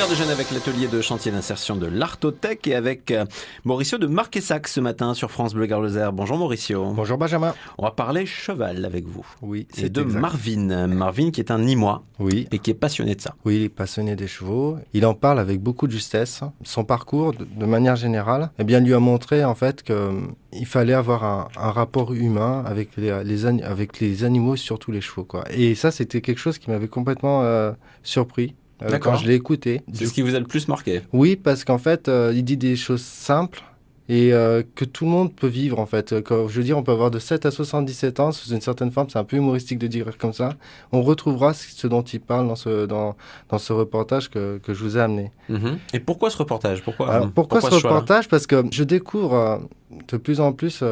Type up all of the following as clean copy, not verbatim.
l'heure déjeuner avec l'atelier de chantier d'insertion de l'Artothèque et avec Mauricio de Marquessac ce matin sur France Bleu Gard-Lozère. Bonjour Mauricio. Bonjour Benjamin. On va parler cheval avec vous. Oui, c'est de exact. Marvin qui est un Nîmois et qui est passionné de ça. Oui, il est passionné des chevaux. Il en parle avec beaucoup de justesse. Son parcours, de manière générale, lui a montré en fait qu'il fallait avoir un rapport humain avec les animaux, surtout les chevaux, quoi. Et ça, c'était quelque chose qui m'avait complètement surpris. Quand je l'ai écouté. C'est ce qui vous a le plus marqué? Oui, parce qu'en fait, il dit des choses simples et que tout le monde peut vivre, en fait. Quand, je veux dire, on peut avoir de 7 à 77 ans, sous une certaine forme, c'est un peu humoristique de dire comme ça. On retrouvera ce dont il parle dans ce reportage que je vous ai amené. Et pourquoi ce reportage? Pourquoi ce reportage? Parce que je découvre de plus en plus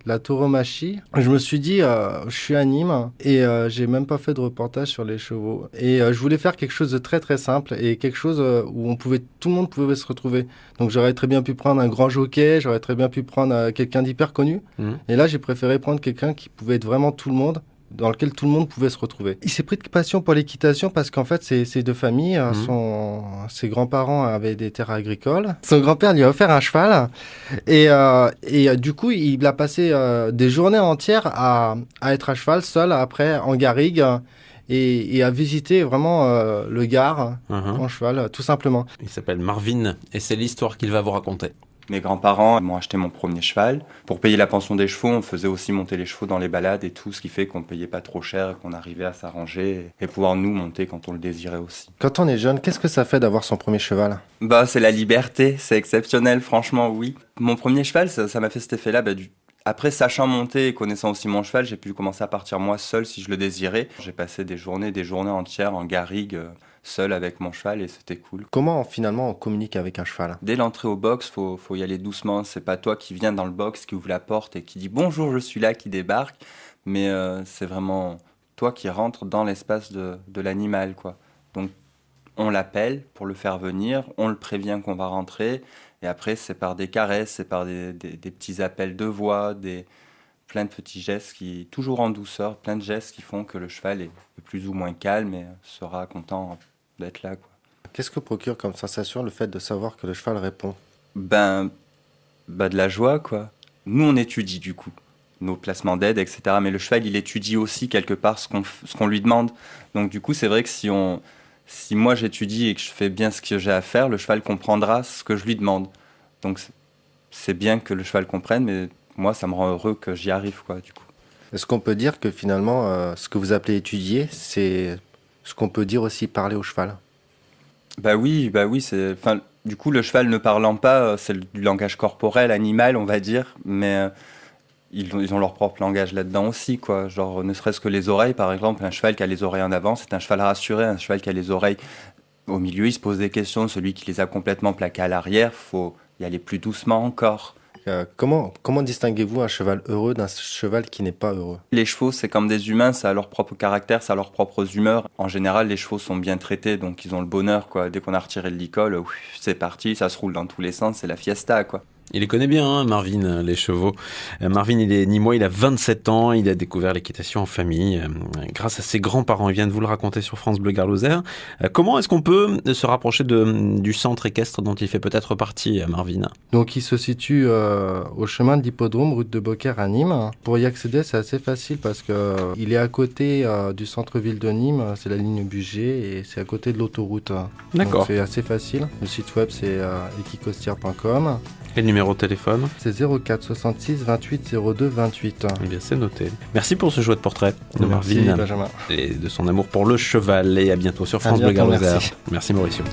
la tauromachie. Je me suis dit, je suis à Nîmes et j'ai même pas fait de reportage sur les chevaux. Et je voulais faire quelque chose de très très simple et quelque chose où tout le monde pouvait se retrouver. Donc j'aurais très bien pu prendre un grand jockey, j'aurais très bien pu prendre quelqu'un d'hyper connu. Et là, j'ai préféré prendre quelqu'un qui pouvait être vraiment tout le monde, dans lequel tout le monde pouvait se retrouver. Il s'est pris de passion pour l'équitation parce qu'en fait, c'est deux familles. Ses grands-parents avaient des terres agricoles. Son grand-père lui a offert un cheval. Et du coup, il a passé des journées entières à être à cheval, seul, après, en garrigue, et à visiter vraiment le Gard en cheval, tout simplement. Il s'appelle Marvin, et c'est l'histoire qu'il va vous raconter. Mes grands-parents m'ont acheté mon premier cheval. Pour payer la pension des chevaux, on faisait aussi monter les chevaux dans les balades et tout, ce qui fait qu'on ne payait pas trop cher et qu'on arrivait à s'arranger et pouvoir nous monter quand on le désirait aussi. Quand on est jeune, qu'est-ce que ça fait d'avoir son premier cheval ? C'est la liberté, c'est exceptionnel, franchement, oui. Mon premier cheval, ça m'a fait cet effet-là. Après, sachant monter et connaissant aussi mon cheval, j'ai pu commencer à partir moi seul si je le désirais. J'ai passé des journées entières en garrigue, seul avec mon cheval, et c'était cool. Comment finalement on communique avec un cheval ? Dès l'entrée au box, faut y aller doucement. C'est pas toi qui viens dans le box, qui ouvre la porte et qui dit bonjour, je suis là, qui débarque, mais c'est vraiment toi qui rentres dans l'espace de l'animal, quoi. Donc on l'appelle pour le faire venir, on le prévient qu'on va rentrer, et après c'est par des caresses, c'est par des petits appels de voix, plein de petits gestes toujours en douceur, plein de gestes qui font que le cheval est plus ou moins calme et sera content d'être là, quoi. Qu'est-ce que procure comme sensation le fait de savoir que le cheval répond ? De la joie, quoi. Nous, on étudie, du coup, nos placements d'aide, etc. Mais le cheval, il étudie aussi, quelque part, ce qu'on lui demande. Donc, du coup, c'est vrai que si moi, j'étudie et que je fais bien ce que j'ai à faire, le cheval comprendra ce que je lui demande. Donc, c'est bien que le cheval comprenne, mais moi, ça me rend heureux que j'y arrive, quoi, du coup. Est-ce qu'on peut dire que, finalement, ce que vous appelez étudier, c'est ce qu'on peut dire aussi parler au cheval ? Oui, du coup, le cheval ne parlant pas, c'est du langage corporel, animal, on va dire, mais ils ont leur propre langage là-dedans aussi, quoi. Genre, ne serait-ce que les oreilles, par exemple, un cheval qui a les oreilles en avant, c'est un cheval rassuré. Un cheval qui a les oreilles au milieu, il se pose des questions. Celui qui les a complètement plaquées à l'arrière, faut y aller plus doucement encore. Comment distinguez-vous un cheval heureux d'un cheval qui n'est pas heureux ? Les chevaux, c'est comme des humains, ça a leur propre caractère, ça a leurs propres humeurs. En général, les chevaux sont bien traités, donc ils ont le bonheur, quoi. Dès qu'on a retiré le licol, c'est parti, ça se roule dans tous les sens, c'est la fiesta, quoi. Il les connaît bien, Marvin, les chevaux. Marvin, il est Nîmois, il a 27 ans, il a découvert l'équitation en famille grâce à ses grands-parents. Il vient de vous le raconter sur France Bleu Gard-Lozère. Comment est-ce qu'on peut se rapprocher du centre équestre dont il fait peut-être partie, Marvin ? Donc, il se situe au chemin de l'hippodrome, route de Beaucaire à Nîmes. Pour y accéder, c'est assez facile parce qu'il est à côté du centre-ville de Nîmes. C'est la ligne Bugey et c'est à côté de l'autoroute. D'accord. Donc, c'est assez facile. Le site web, c'est equicostière.com. Et le numéro de téléphone ? C'est 04 66 28 02 28. Eh bien, c'est noté. Merci pour ce chouette portrait de Merci, Marvin Benjamin. et de son amour pour le cheval. Et à bientôt sur France Bleu Gard-Lozère. Merci Mauricio.